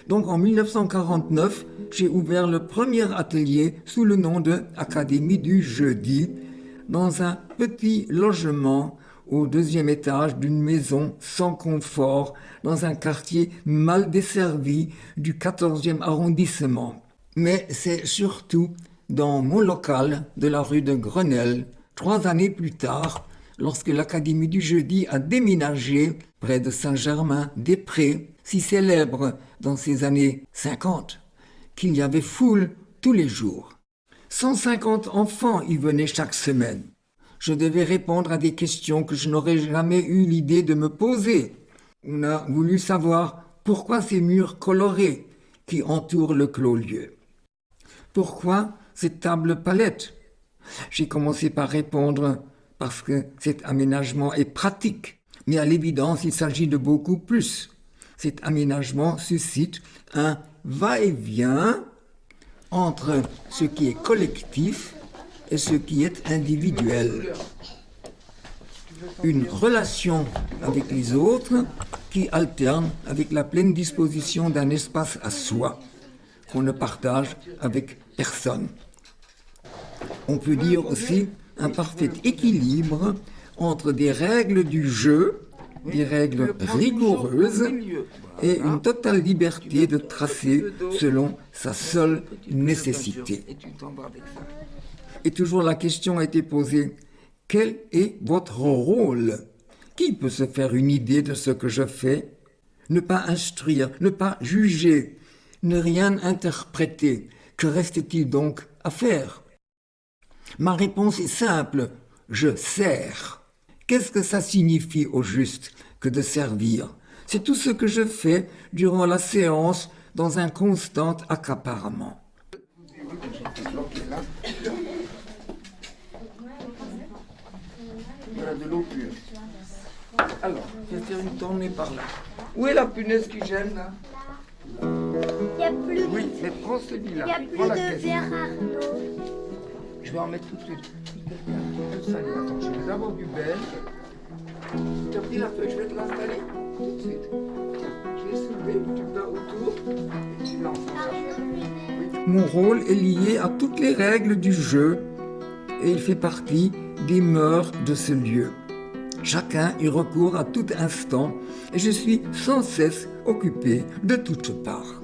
Donc en 1949, j'ai ouvert le premier atelier sous le nom de Académie du Jeudi, dans un petit logement au 2e étage d'une maison sans confort, dans un quartier mal desservi du 14e arrondissement. Mais c'est surtout dans mon local de la rue de Grenelle, 3 années plus tard, lorsque l'Académie du Jeudi a déménagé près de Saint-Germain-des-Prés, si célèbre dans ces années 50, qu'il y avait foule tous les jours. 150 enfants y venaient chaque semaine. Je devais répondre à des questions que je n'aurais jamais eu l'idée de me poser. On a voulu savoir pourquoi ces murs colorés qui entourent le clos-lieu. Pourquoi cette table palette? J'ai commencé par répondre parce que cet aménagement est pratique. Mais à l'évidence, il s'agit de beaucoup plus. Cet aménagement suscite un va-et-vient entre ce qui est collectif et ce qui est individuel. Une relation avec les autres qui alterne avec la pleine disposition d'un espace à soi, qu'on ne partage avec personne. On peut dire aussi un parfait équilibre entre des règles du jeu, des règles rigoureuses et une totale liberté de tracer selon sa seule nécessité. Et toujours la question a été posée, quel est votre rôle? Qui peut se faire une idée de ce que je fais? Ne pas instruire, ne pas juger, ne rien interpréter. Que reste-t-il donc à faire? Ma réponse est simple, je sers. Qu'est-ce que ça signifie au juste que de servir? C'est tout ce que je fais durant la séance dans un constant accaparement. Voilà de l'eau pure. Alors, je vais faire une tournée par là. Où est la punaise qui gêne là? Il n'y a plus Oui, mais prends celui-là. Il n'y a plus de verre Arnaud. Je vais en mettre tout de suite. Attends, je vais d'abord du beige. Tu as pris la feuille, je vais te l'installer tout de suite. Je vais soulever, tu vas autour et tu l'enfonces. Mon rôle est lié à toutes les règles du jeu et il fait partie des mœurs de ce lieu. Chacun y recourt à tout instant et je suis sans cesse occupé de toutes parts.